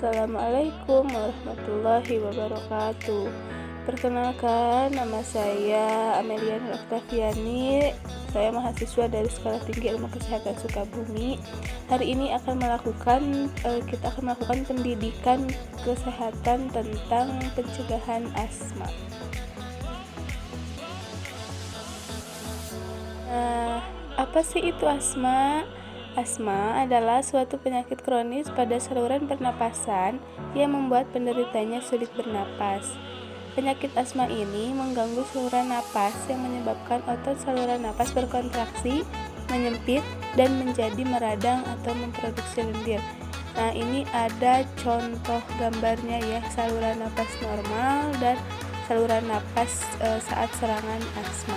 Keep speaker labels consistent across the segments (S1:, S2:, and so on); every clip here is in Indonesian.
S1: Assalamualaikum warahmatullahi wabarakatuh. Perkenalkan, nama saya Amelia Nur Oktaviani. Saya mahasiswa dari Sekolah Tinggi Ilmu Kesehatan Sukabumi. Hari ini kita akan melakukan pendidikan kesehatan tentang pencegahan asma. Nah, apa sih itu asma? Asma adalah suatu penyakit kronis pada saluran pernapasan yang membuat penderitanya sulit bernapas. Penyakit asma ini mengganggu saluran napas yang menyebabkan otot saluran napas berkontraksi, menyempit, dan menjadi meradang atau memproduksi lendir. Nah, ini ada contoh gambarnya ya, saluran napas normal dan saluran napas saat serangan asma.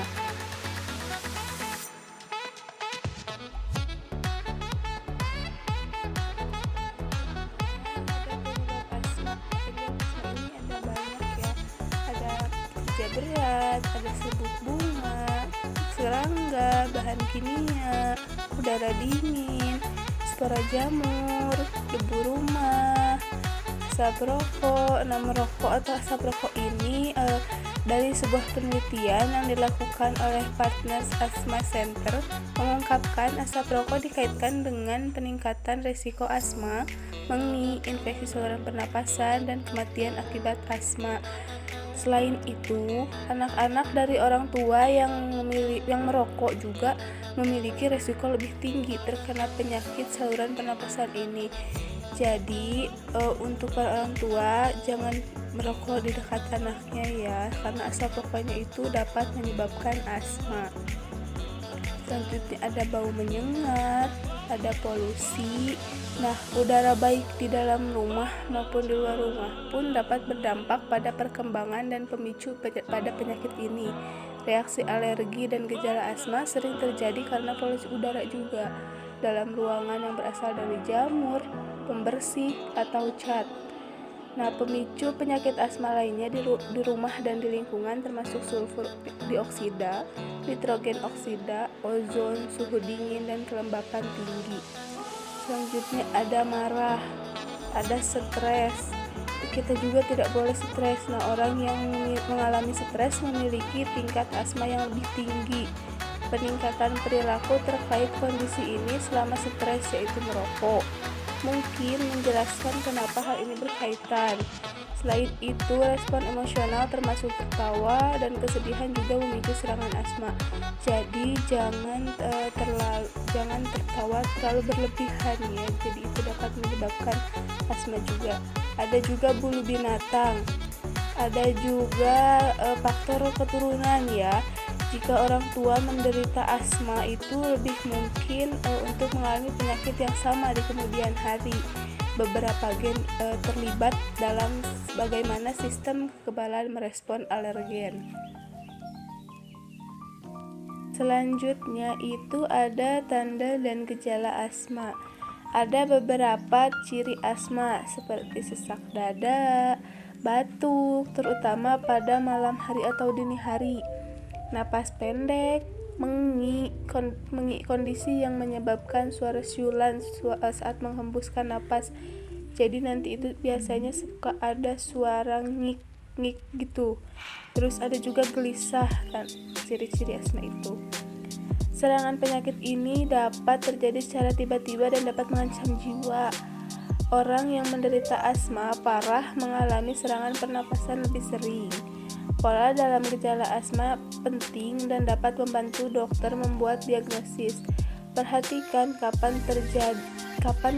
S1: Kerja berat, ada serbuk bunga, serangga, bahan kimia, udara dingin, spora jamur, debu rumah, asap rokok. Nah, merokok atau asap rokok ini dari sebuah penelitian yang dilakukan oleh Partners Asthma Center mengungkapkan asap rokok dikaitkan dengan peningkatan risiko asma, mengi, infeksi saluran pernapasan, dan kematian akibat asma. Selain itu, anak-anak dari orang tua yang merokok juga memiliki risiko lebih tinggi terkena penyakit saluran pernapasan ini. Jadi, untuk para orang tua jangan merokok di dekat anaknya ya, karena asap rokoknya itu dapat menyebabkan asma. Selanjutnya ada bau menyengat, ada polusi. Nah, udara baik di dalam rumah maupun di luar rumah pun dapat berdampak pada perkembangan dan pemicu pada penyakit ini. Reaksi alergi dan gejala asma sering terjadi karena polusi udara juga dalam ruangan yang berasal dari jamur, pembersih, atau cat. Nah, pemicu penyakit asma lainnya di rumah dan di lingkungan termasuk sulfur dioksida, nitrogen oksida, ozon, suhu dingin, dan kelembapan tinggi. Selanjutnya ada marah, ada stres. Kita juga tidak boleh stres. Nah, orang yang mengalami stres memiliki tingkat asma yang lebih tinggi. Peningkatan perilaku terkait kondisi ini selama stres yaitu merokok. Mungkin menjelaskan kenapa hal ini berkaitan. Selain itu, respon emosional termasuk tertawa dan kesedihan juga memicu serangan asma. Jadi jangan tertawa terlalu berlebihan ya. Jadi itu dapat menyebabkan asma juga. Ada juga bulu binatang. Ada juga faktor keturunan ya. Jika orang tua menderita asma itu lebih mungkin untuk mengalami penyakit yang sama di kemudian hari. Beberapa gen terlibat dalam bagaimana sistem kekebalan merespon alergen. Selanjutnya itu ada tanda dan gejala asma. Ada beberapa ciri asma seperti sesak dada, batuk, terutama pada malam hari atau dini hari. Napas pendek, mengi, kondisi yang menyebabkan suara siulan saat menghembuskan napas. Jadi nanti itu biasanya suka ada suara ngik gitu. Terus ada juga gelisah kan, ciri-ciri asma itu. Serangan penyakit ini dapat terjadi secara tiba-tiba dan dapat mengancam jiwa. Orang yang menderita asma parah mengalami serangan pernapasan lebih sering. Pola dalam gejala asma penting dan dapat membantu dokter membuat diagnosis. Perhatikan kapan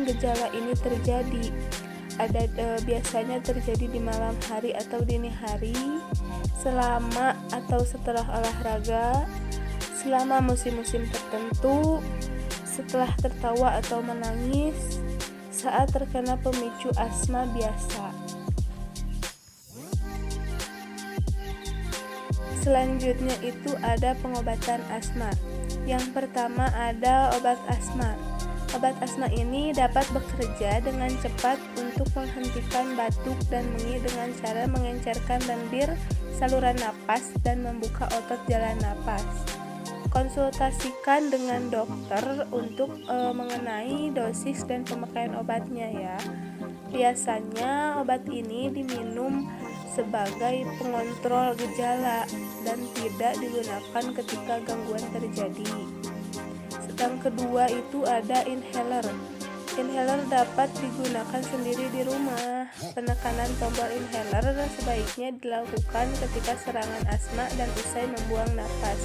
S1: gejala ini terjadi. Biasanya terjadi di malam hari atau dini hari, selama atau setelah olahraga, selama musim-musim tertentu, setelah tertawa atau menangis, saat terkena pemicu asma biasa. Selanjutnya itu ada pengobatan asma. Yang pertama ada obat asma. Obat asma ini dapat bekerja dengan cepat untuk menghentikan batuk dan mengi dengan cara mengencerkan lendir saluran napas dan membuka otot jalan napas. Konsultasikan dengan dokter untuk mengenai dosis dan pemakaian obatnya ya. Biasanya obat ini diminum sebagai pengontrol gejala dan tidak digunakan ketika gangguan terjadi. Yang kedua itu ada inhaler. Inhaler dapat digunakan sendiri di rumah. Penekanan tombol inhaler sebaiknya dilakukan ketika serangan asma dan usai membuang napas.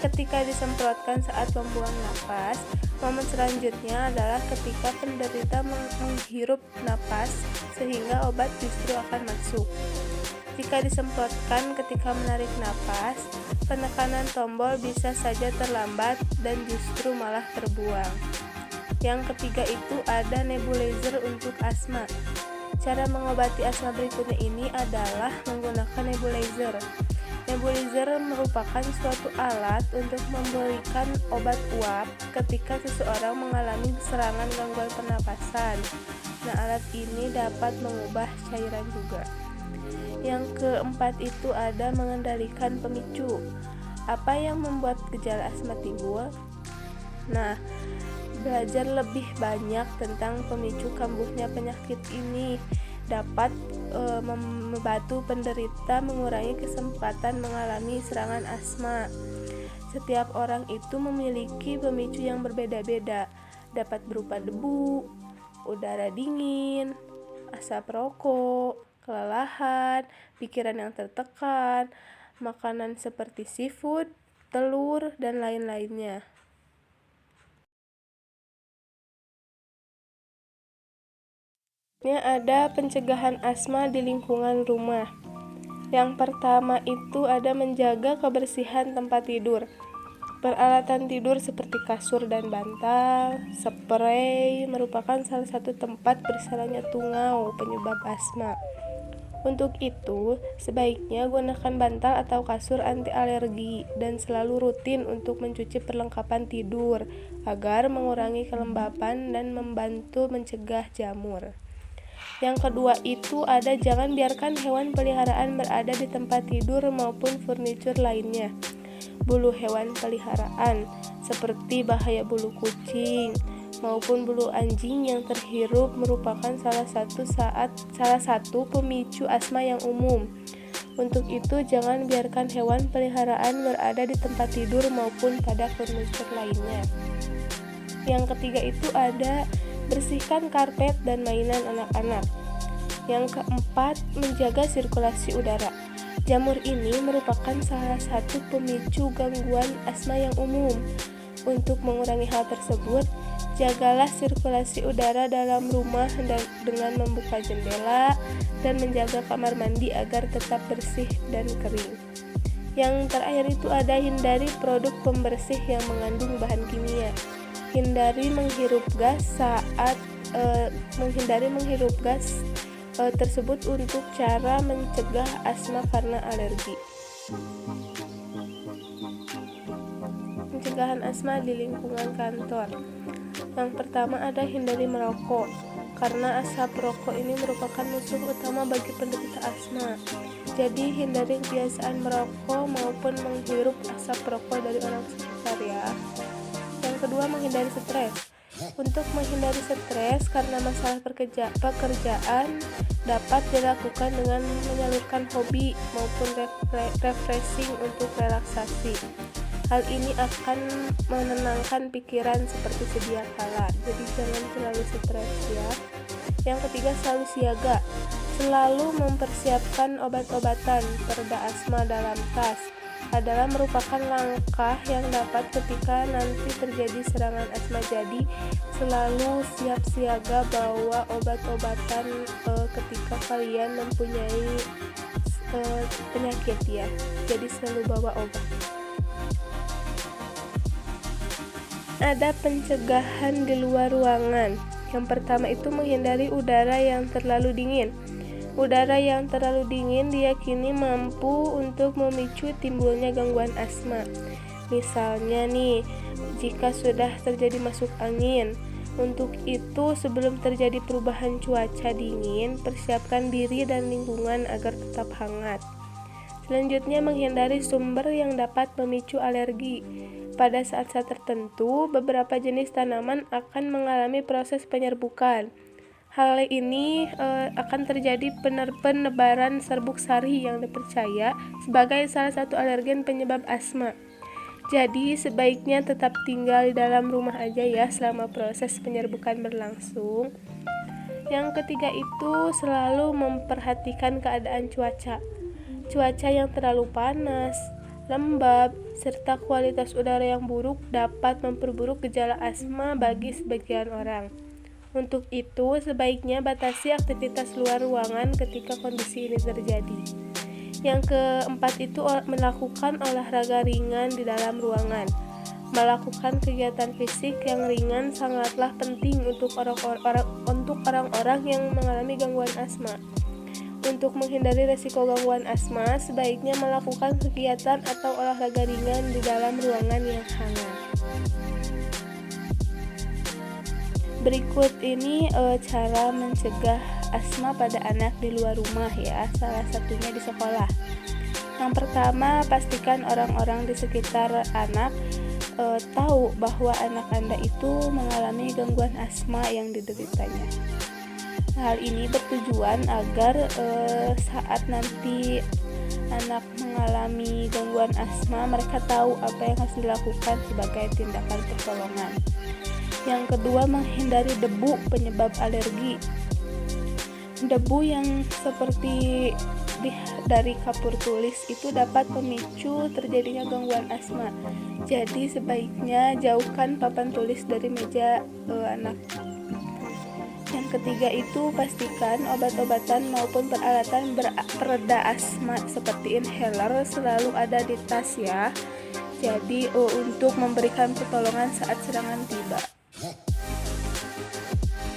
S1: Ketika disemprotkan saat membuang napas, momen selanjutnya adalah ketika penderita menghirup napas sehingga obat justru akan masuk. Jika disemprotkan ketika menarik napas, penekanan tombol bisa saja terlambat dan justru malah terbuang. Yang ketiga itu ada nebulizer untuk asma. Cara mengobati asma berikutnya ini adalah menggunakan nebulizer. Nebulizer merupakan suatu alat untuk memberikan obat uap ketika seseorang mengalami serangan gangguan pernapasan. Nah, alat ini dapat mengubah cairan juga. Yang keempat itu ada mengendalikan pemicu. Apa yang membuat gejala asma timbul? Nah, belajar lebih banyak tentang pemicu kambuhnya penyakit ini dapat membantu penderita mengurangi kesempatan mengalami serangan asma. Setiap orang itu memiliki pemicu yang berbeda-beda, dapat berupa debu, udara dingin, asap rokok, kelelahan, pikiran yang tertekan, makanan seperti seafood, telur, dan lain-lainnya. Ada pencegahan asma di lingkungan rumah. Yang pertama itu ada menjaga kebersihan tempat tidur. Peralatan tidur seperti kasur dan bantal, spray merupakan salah satu tempat bersarangnya tungau penyebab asma. Untuk itu, sebaiknya gunakan bantal atau kasur anti alergi dan selalu rutin untuk mencuci perlengkapan tidur agar mengurangi kelembapan dan membantu mencegah jamur. Yang kedua itu ada jangan biarkan hewan peliharaan berada di tempat tidur maupun furnitur lainnya. Bulu hewan peliharaan seperti bahaya bulu kucing maupun bulu anjing yang terhirup merupakan salah satu pemicu asma yang umum. Untuk itu jangan biarkan hewan peliharaan berada di tempat tidur maupun pada furnitur lainnya. Yang ketiga itu ada bersihkan karpet dan mainan anak-anak. Yang keempat, menjaga sirkulasi udara. Jamur ini merupakan salah satu pemicu gangguan asma yang umum. Untuk mengurangi hal tersebut, jagalah sirkulasi udara dalam rumah dengan membuka jendela dan menjaga kamar mandi agar tetap bersih dan kering. Yang terakhir itu ada hindari produk pembersih yang mengandung bahan kimia. Hindari menghirup gas tersebut untuk cara mencegah asma karena alergi. Pencegahan asma di lingkungan kantor. Yang pertama ada hindari merokok, karena asap rokok ini merupakan musuh utama bagi penderita asma. Jadi hindari kebiasaan merokok maupun menghirup asap rokok dari orang sekitar ya. Yang kedua, menghindari stres. Untuk menghindari stres karena masalah pekerjaan dapat dilakukan dengan menyalurkan hobi maupun refreshing untuk relaksasi. Hal ini akan menenangkan pikiran seperti sedia kala. Jadi jangan terlalu stres ya. Yang ketiga, selalu siaga. Selalu mempersiapkan obat-obatan pereda asma dalam tas adalah merupakan langkah yang dapat ketika nanti terjadi serangan asma. Jadi selalu siap siaga bawa obat-obatan ketika kalian mempunyai penyakit ya. Jadi selalu bawa obat. Ada pencegahan di luar ruangan. Yang pertama itu menghindari udara yang terlalu dingin. Udara yang terlalu dingin diyakini mampu untuk memicu timbulnya gangguan asma. Misalnya nih, jika sudah terjadi masuk angin. Untuk itu, sebelum terjadi perubahan cuaca dingin, persiapkan diri dan lingkungan agar tetap hangat. Selanjutnya, menghindari sumber yang dapat memicu alergi. Pada saat-saat tertentu, beberapa jenis tanaman akan mengalami proses penyerbukan. Hal ini akan terjadi penebaran serbuk sari yang dipercaya sebagai salah satu alergen penyebab asma. Jadi sebaiknya tetap tinggal di dalam rumah aja ya selama proses penyerbukan berlangsung. Yang ketiga itu selalu memperhatikan keadaan cuaca. Cuaca yang terlalu panas, lembab, serta kualitas udara yang buruk dapat memperburuk gejala asma bagi sebagian orang. Untuk itu, sebaiknya batasi aktivitas luar ruangan ketika kondisi ini terjadi. Yang keempat itu melakukan olahraga ringan di dalam ruangan. Melakukan kegiatan fisik yang ringan sangatlah penting untuk orang-orang yang mengalami gangguan asma. Untuk menghindari resiko gangguan asma, sebaiknya melakukan kegiatan atau olahraga ringan di dalam ruangan yang hangat. Berikut ini cara mencegah asma pada anak di luar rumah ya, salah satunya di sekolah. Yang pertama, pastikan orang-orang di sekitar anak tahu bahwa anak Anda itu mengalami gangguan asma yang dideritanya. Hal ini bertujuan agar saat nanti anak mengalami gangguan asma, mereka tahu apa yang harus dilakukan sebagai tindakan pertolongan. Yang kedua, menghindari debu penyebab alergi. Debu yang seperti dari kapur tulis itu dapat memicu terjadinya gangguan asma. Jadi sebaiknya jauhkan papan tulis dari meja anak. Yang ketiga itu pastikan obat-obatan maupun peralatan pereda asma seperti inhaler selalu ada di tas ya. Jadi untuk memberikan pertolongan saat serangan tiba.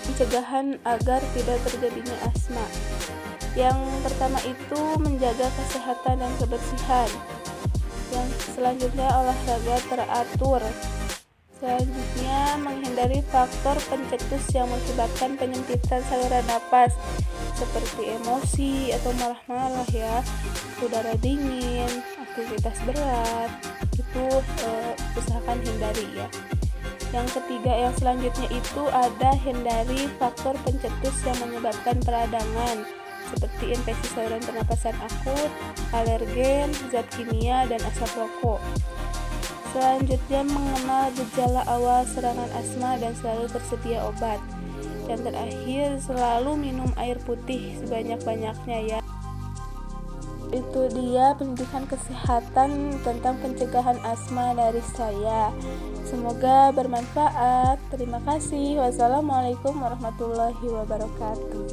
S1: Pencegahan agar tidak terjadinya asma. Yang pertama itu menjaga kesehatan dan kebersihan. Yang selanjutnya olahraga teratur. Selanjutnya menghindari faktor pencetus yang mengakibatkan penyempitan saluran napas seperti emosi atau marah-marah ya, udara dingin, aktivitas berat, itu usahakan hindari ya. Yang ketiga, yang selanjutnya itu ada hindari faktor pencetus yang menyebabkan peradangan seperti infeksi saluran pernapasan akut, alergen, zat kimia, dan asap rokok. Selanjutnya mengenal gejala awal serangan asma dan selalu tersedia obat. Yang terakhir, selalu minum air putih sebanyak-banyaknya ya. Itu dia pendidikan kesehatan tentang pencegahan asma dari saya. Semoga bermanfaat. Terima kasih. Wassalamualaikum warahmatullahi wabarakatuh.